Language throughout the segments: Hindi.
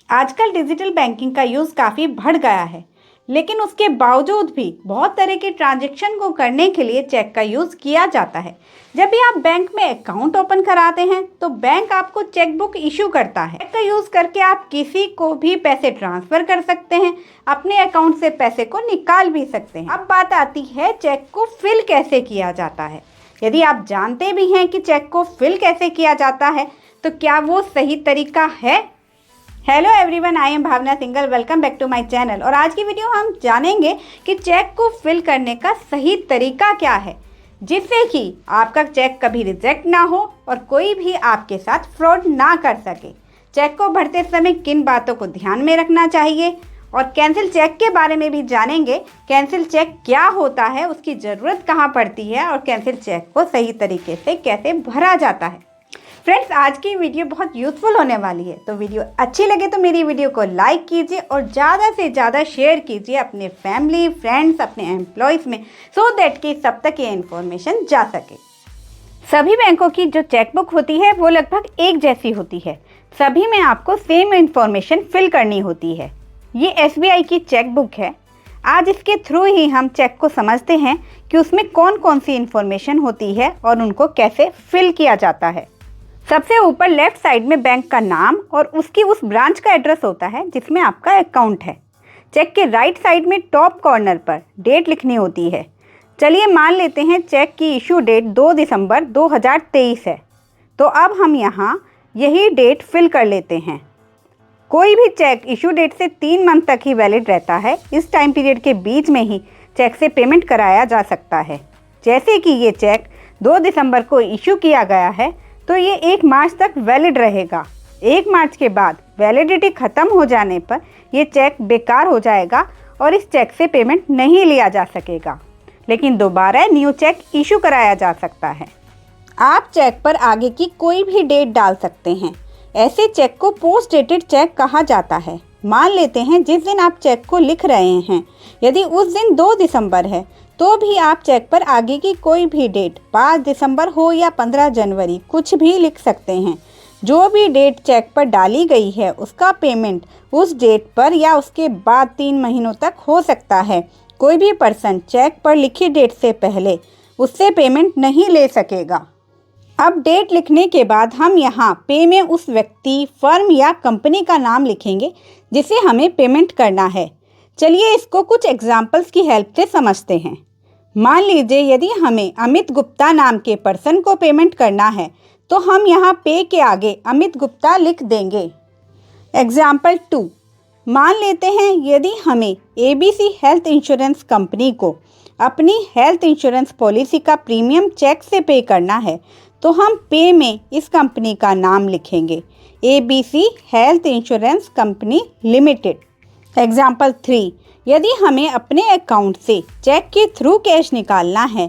आजकल डिजिटल बैंकिंग का यूज़ काफ़ी बढ़ गया है, लेकिन उसके बावजूद भी बहुत तरह के ट्रांजैक्शन को करने के लिए चेक का यूज़ किया जाता है। जब भी आप बैंक में अकाउंट ओपन कराते हैं तो बैंक आपको चेक बुक इशू करता है। चेक का यूज़ करके आप किसी को भी पैसे ट्रांसफ़र कर सकते हैं, अपने अकाउंट से पैसे को निकाल भी सकते हैं। अब बात आती है चेक को फिल कैसे किया जाता है। यदि आप जानते भी हैं कि चेक को फिल कैसे किया जाता है तो क्या वो सही तरीका है? Hello everyone, I am Bhavna Singhal. Welcome back to my channel. और आज की वीडियो हम जानेंगे कि चेक को फिल करने का सही तरीका क्या है, जिससे कि आपका चेक कभी रिजेक्ट ना हो और कोई भी आपके साथ फ्रॉड ना कर सके। चेक को भरते समय किन बातों को ध्यान में रखना चाहिए और कैंसिल चेक के बारे में भी जानेंगे। कैंसिल चेक क्या होता है, उसकी ज़रूरत कहाँ पड़ती है और कैंसिल चेक को सही तरीके से कैसे भरा जाता है। फ्रेंड्स, आज की वीडियो बहुत यूज़फुल होने वाली है, तो वीडियो अच्छी लगे तो मेरी वीडियो को लाइक कीजिए और ज़्यादा से ज़्यादा शेयर कीजिए अपने फैमिली, फ्रेंड्स, अपने एम्प्लॉयज़ में, सो दैट कि सब तक ये इन्फॉर्मेशन जा सके। सभी बैंकों की जो चेकबुक होती है वो लगभग एक जैसी होती है। सभी में आपको सेम इन्फॉर्मेशन फिल करनी होती है। ये SBI की चेकबुक है। आज इसके थ्रू ही हम चेक को समझते हैं कि उसमें कौन कौन सी इन्फॉर्मेशन होती है और उनको कैसे फिल किया जाता है। सबसे ऊपर लेफ्ट साइड में बैंक का नाम और उसकी उस ब्रांच का एड्रेस होता है जिसमें आपका अकाउंट है। चेक के राइट साइड में टॉप कॉर्नर पर डेट लिखनी होती है। चलिए मान लेते हैं चेक की इशू डेट 2 दिसंबर 2023 है, तो अब हम यहाँ यही डेट फिल कर लेते हैं। कोई भी चेक इशू डेट से 3 मंथ तक ही वैलिड रहता है। इस टाइम पीरियड के बीच में ही चेक से पेमेंट कराया जा सकता है। जैसे कि ये चेक 2 दिसंबर को इशू किया गया है तो ये 1 मार्च तक वैलिड रहेगा। 1 मार्च के बाद वैलिडिटी ख़त्म हो जाने पर ये चेक बेकार हो जाएगा और इस चेक से पेमेंट नहीं लिया जा सकेगा, लेकिन दोबारा न्यू चेक इशू कराया जा सकता है। आप चेक पर आगे की कोई भी डेट डाल सकते हैं। ऐसे चेक को पोस्ट डेटेड चेक कहा जाता है। मान लेते हैं जिस दिन आप चेक को लिख रहे हैं, यदि उस दिन 2 दिसंबर है तो भी आप चेक पर आगे की कोई भी डेट 5 दिसंबर हो या 15 जनवरी कुछ भी लिख सकते हैं। जो भी डेट चेक पर डाली गई है उसका पेमेंट उस डेट पर या उसके बाद 3 महीनों तक हो सकता है। कोई भी पर्सन चेक पर लिखी डेट से पहले उससे पेमेंट नहीं ले सकेगा। अब डेट लिखने के बाद हम यहाँ पे में उस व्यक्ति, फर्म या कंपनी का नाम लिखेंगे जिसे हमें पेमेंट करना है। चलिए इसको कुछ एग्जाम्पल्स की हेल्प से समझते हैं। मान लीजिए यदि हमें अमित गुप्ता नाम के पर्सन को पेमेंट करना है तो हम यहाँ पे के आगे अमित गुप्ता लिख देंगे। एग्जाम्पल 2, मान लेते हैं यदि हमें ABC हेल्थ इंश्योरेंस कंपनी को अपनी हेल्थ इंश्योरेंस पॉलिसी का प्रीमियम चेक से पे करना है तो हम पे में इस कंपनी का नाम लिखेंगे, ABC health insurance company limited. Example 3, यदि हमें अपने अकाउंट से चेक के थ्रू कैश निकालना है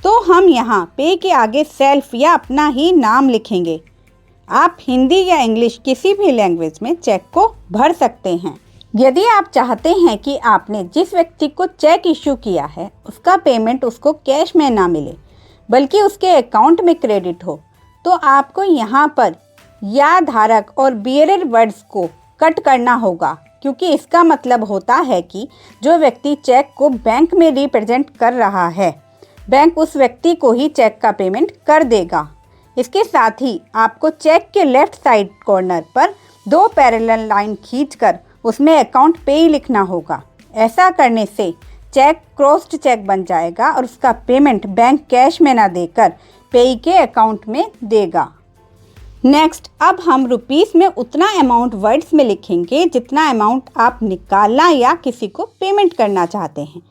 तो हम यहाँ पे के आगे सेल्फ या अपना ही नाम लिखेंगे। आप हिंदी या इंग्लिश किसी भी लैंग्वेज में चेक को भर सकते हैं। यदि आप चाहते हैं कि आपने जिस व्यक्ति को चेक इशू किया है उसका पेमेंट उसको कैश में ना मिले बल्कि उसके अकाउंट में क्रेडिट हो, तो आपको यहाँ पर या धारक और बियरर वर्ड्स को कट करना होगा, क्योंकि इसका मतलब होता है कि जो व्यक्ति चेक को बैंक में रिप्रेजेंट कर रहा है, बैंक उस व्यक्ति को ही चेक का पेमेंट कर देगा। इसके साथ ही आपको चेक के लेफ्ट साइड कॉर्नर पर 2 पैरेलल लाइन खींचकर उसमें अकाउंट पेई लिखना होगा। ऐसा करने से चेक क्रॉस्ड चेक बन जाएगा और उसका पेमेंट बैंक कैश में ना देकर पेई के अकाउंट में देगा। नेक्स्ट, अब हम रुपीस में उतना अमाउंट वर्ड्स में लिखेंगे जितना अमाउंट आप निकालना या किसी को पेमेंट करना चाहते हैं।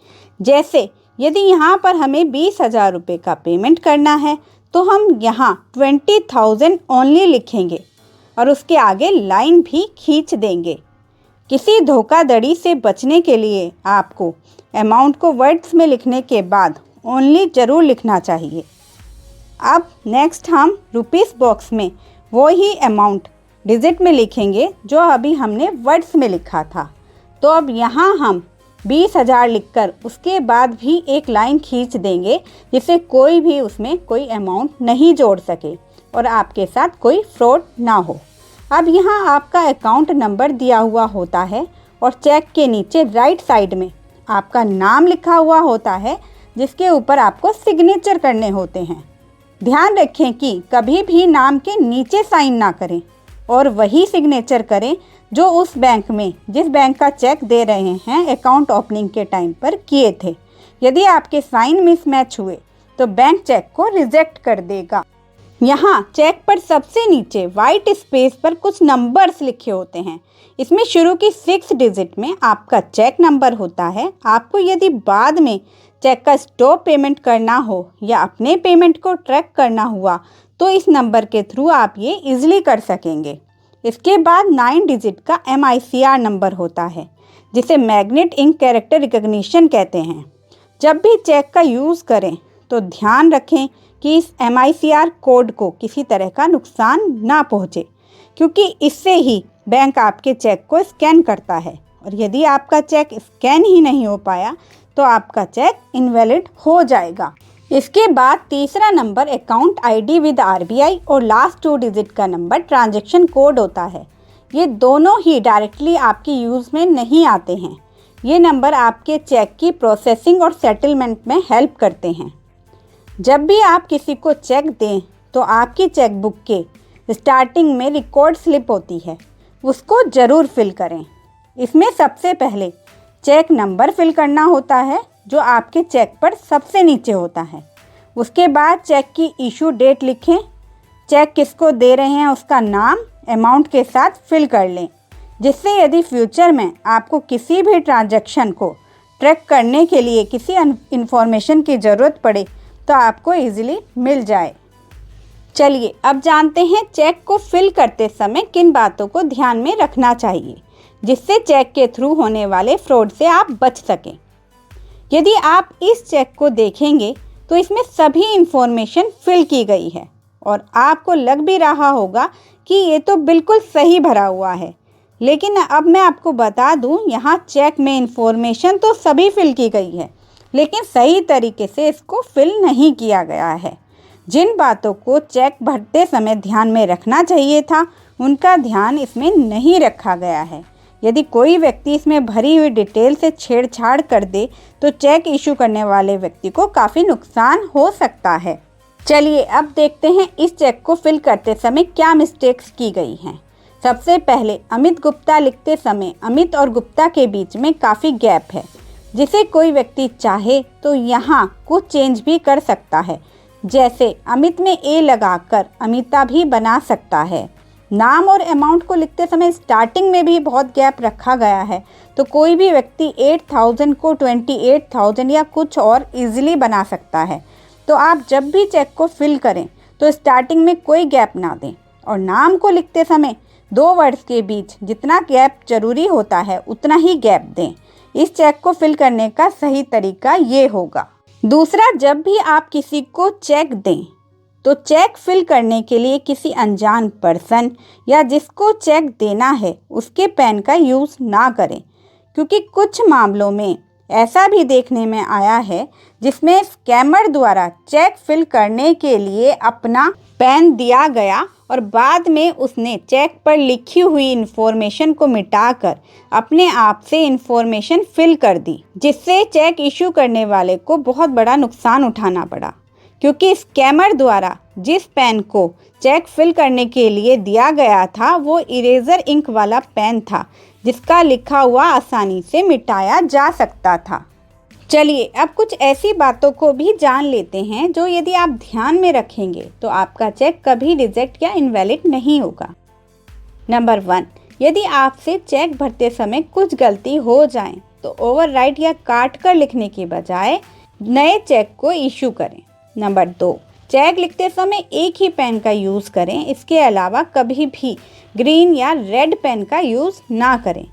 जैसे यदि यहाँ पर हमें 20,000 रुपये का पेमेंट करना है तो हम यहाँ 20,000 ओनली लिखेंगे और उसके आगे लाइन भी खींच देंगे। किसी धोखाधड़ी से बचने के लिए आपको अमाउंट को वर्ड्स में लिखने के बाद ओनली ज़रूर लिखना चाहिए। अब नेक्स्ट हम रुपीस बॉक्स में वो ही अमाउंट डिजिट में लिखेंगे जो अभी हमने वर्ड्स में लिखा था। तो अब यहाँ हम 20,000 लिखकर उसके बाद भी एक लाइन खींच देंगे जिससे कोई भी उसमें कोई अमाउंट नहीं जोड़ सके और आपके साथ कोई फ्रॉड ना हो। अब यहाँ आपका अकाउंट नंबर दिया हुआ होता है और चेक के नीचे राइट साइड में आपका नाम लिखा हुआ होता है, जिसके ऊपर आपको सिग्नेचर करने होते हैं। ध्यान रखें कि कभी भी नाम के नीचे साइन ना करें और वही सिग्नेचर करें जो उस बैंक में, जिस बैंक का चेक दे रहे हैं, अकाउंट ओपनिंग के टाइम पर किए थे। यदि आपके साइन मिसमैच हुए तो बैंक चेक को रिजेक्ट कर देगा। यहाँ चेक पर सबसे नीचे वाइट स्पेस पर कुछ नंबर्स लिखे होते हैं। इसमें शुरू की 6 डिजिट में आपका चेक नंबर होता है। आपको यदि बाद में चेक का स्टॉप पेमेंट करना हो या अपने पेमेंट को ट्रैक करना हुआ तो इस नंबर के थ्रू आप ये इजीली कर सकेंगे। इसके बाद 9 डिजिट का MICR नंबर होता है, जिसे मैग्नेट इंक कैरेक्टर रिकग्निशन कहते हैं। जब भी चेक का यूज़ करें तो ध्यान रखें कि इस MICR कोड को किसी तरह का नुकसान ना पहुँचे, क्योंकि इससे ही बैंक आपके चेक को स्कैन करता है और यदि आपका चेक स्कैन ही नहीं हो पाया तो आपका चेक इनवैलिड हो जाएगा। इसके बाद तीसरा number account ID with RBI और लास्ट 2 डिजिट का नंबर ट्रांजैक्शन कोड होता है। ये दोनों ही डायरेक्टली आपकी यूज़ में नहीं आते हैं। ये नंबर आपके चेक की प्रोसेसिंग और सेटलमेंट में हेल्प करते हैं। जब भी आप किसी को चेक दें तो आपकी चेक बुक के स्टार्टिंग में रिकॉर्ड स्लिप होती है, उसको ज़रूर फिल करें। इसमें सबसे पहले चेक नंबर फिल करना होता है, जो आपके चेक पर सबसे नीचे होता है। उसके बाद चेक की इशू डेट लिखें, चेक किसको दे रहे हैं उसका नाम अमाउंट के साथ फिल कर लें, जिससे यदि फ्यूचर में आपको किसी भी ट्रांजैक्शन को ट्रैक करने के लिए किसी इन्फॉर्मेशन की ज़रूरत पड़े तो आपको इजीली मिल जाए। चलिए अब जानते हैं चेक को फिल करते समय किन बातों को ध्यान में रखना चाहिए, जिससे चेक के थ्रू होने वाले फ्रॉड से आप बच सकें। यदि आप इस चेक को देखेंगे तो इसमें सभी इन्फॉर्मेशन फिल की गई है और आपको लग भी रहा होगा कि ये तो बिल्कुल सही भरा हुआ है। लेकिन अब मैं आपको बता दूं, यहाँ चेक में इन्फॉर्मेशन तो सभी फिल की गई है, लेकिन सही तरीके से इसको फिल नहीं किया गया है। जिन बातों को चेक भरते समय ध्यान में रखना चाहिए था, उनका ध्यान इसमें नहीं रखा गया है। यदि कोई व्यक्ति इसमें भरी हुई डिटेल से छेड़छाड़ कर दे तो चेक इशू करने वाले व्यक्ति को काफ़ी नुकसान हो सकता है। चलिए अब देखते हैं इस चेक को फिल करते समय क्या मिस्टेक्स की गई हैं। सबसे पहले अमित गुप्ता लिखते समय अमित और गुप्ता के बीच में काफ़ी गैप है, जिसे कोई व्यक्ति चाहे तो यहाँ कुछ चेंज भी कर सकता है। जैसे अमित में ए लगाकर अमिता भी बना सकता है। नाम और अमाउंट को लिखते समय स्टार्टिंग में भी बहुत गैप रखा गया है, तो कोई भी व्यक्ति 8000 को 28,000 या कुछ और इजीली बना सकता है। तो आप जब भी चेक को फिल करें तो स्टार्टिंग में कोई गैप ना दें और नाम को लिखते समय 2 वर्ड्स के बीच जितना गैप जरूरी होता है उतना ही गैप दें। इस चेक को फिल करने का सही तरीका ये होगा। दूसरा, जब भी आप किसी को चेक दें तो चेक फिल करने के लिए किसी अनजान पर्सन या जिसको चेक देना है उसके पेन का यूज़ ना करें, क्योंकि कुछ मामलों में ऐसा भी देखने में आया है जिसमें स्कैमर द्वारा चेक फिल करने के लिए अपना पेन दिया गया और बाद में उसने चेक पर लिखी हुई इन्फॉर्मेशन को मिटाकर अपने आप से इन्फॉर्मेशन फिल कर दी, जिससे चेक इशू करने वाले को बहुत बड़ा नुकसान उठाना पड़ा, क्योंकि स्कैमर द्वारा जिस पेन को चेक फिल करने के लिए दिया गया था वो इरेजर इंक वाला पेन था, जिसका लिखा हुआ आसानी से मिटाया जा सकता था। चलिए अब कुछ ऐसी बातों को भी जान लेते हैं जो यदि आप ध्यान में रखेंगे तो आपका चेक कभी रिजेक्ट या इनवैलिड नहीं होगा। नंबर 1, यदि आपसे चेक भरते समय कुछ गलती हो जाए तो ओवरराइट या काट कर लिखने के बजाय नए चेक को इशू करें। नंबर 2, चेक लिखते समय एक ही पेन का यूज़ करें, इसके अलावा कभी भी ग्रीन या रेड पेन का यूज़ ना करें।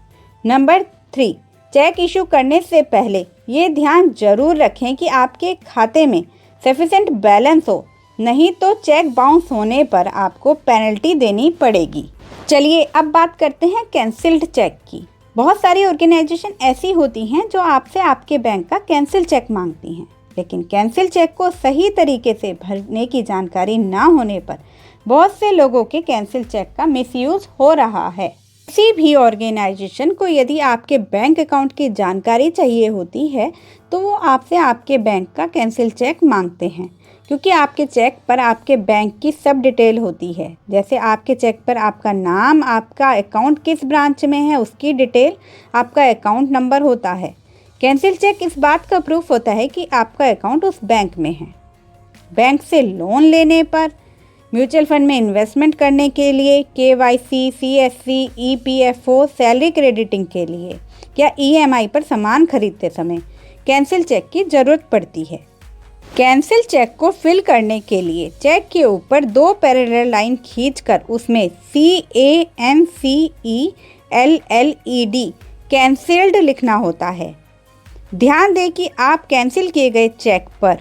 नंबर 3, चेक इशू करने से पहले ये ध्यान जरूर रखें कि आपके खाते में सफिशिएंट बैलेंस हो, नहीं तो चेक बाउंस होने पर आपको पेनल्टी देनी पड़ेगी। चलिए अब बात करते हैं कैंसिल्ड चेक की। बहुत सारी ऑर्गेनाइजेशन ऐसी होती हैं जो आपसे आपके बैंक का कैंसिल चेक मांगती हैं, लेकिन कैंसिल चेक को सही तरीके से भरने की जानकारी ना होने पर बहुत से लोगों के कैंसिल चेक का मिसयूज हो रहा है। किसी भी ऑर्गेनाइजेशन को यदि आपके बैंक अकाउंट की जानकारी चाहिए होती है तो वो आपसे आपके बैंक का कैंसिल चेक मांगते हैं, क्योंकि आपके चेक पर आपके बैंक की सब डिटेल होती है। जैसे आपके चेक पर आपका नाम, आपका अकाउंट किस ब्रांच में है उसकी डिटेल, आपका अकाउंट नंबर होता है। कैंसिल चेक इस बात का प्रूफ होता है कि आपका अकाउंट उस बैंक में है। बैंक से लोन लेने पर, म्यूचुअल फंड में इन्वेस्टमेंट करने के लिए, KYC, CSC, EPFO, salary crediting के लिए या EMI पर सामान खरीदते समय कैंसिल चेक की ज़रूरत पड़ती है। कैंसिल चेक को फिल करने के लिए चेक के ऊपर 2 पैरेलल लाइन खींचकर उसमें CANCELLED कैंसिल्ड लिखना होता है। ध्यान दें कि आप कैंसिल किए गए चेक पर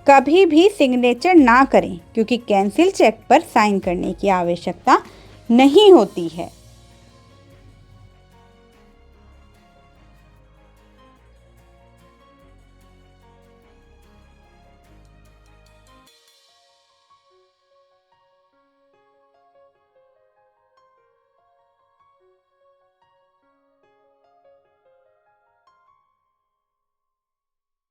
कभी भी सिग्नेचर ना करें, क्योंकि कैंसिल चेक पर साइन करने की आवश्यकता नहीं होती है।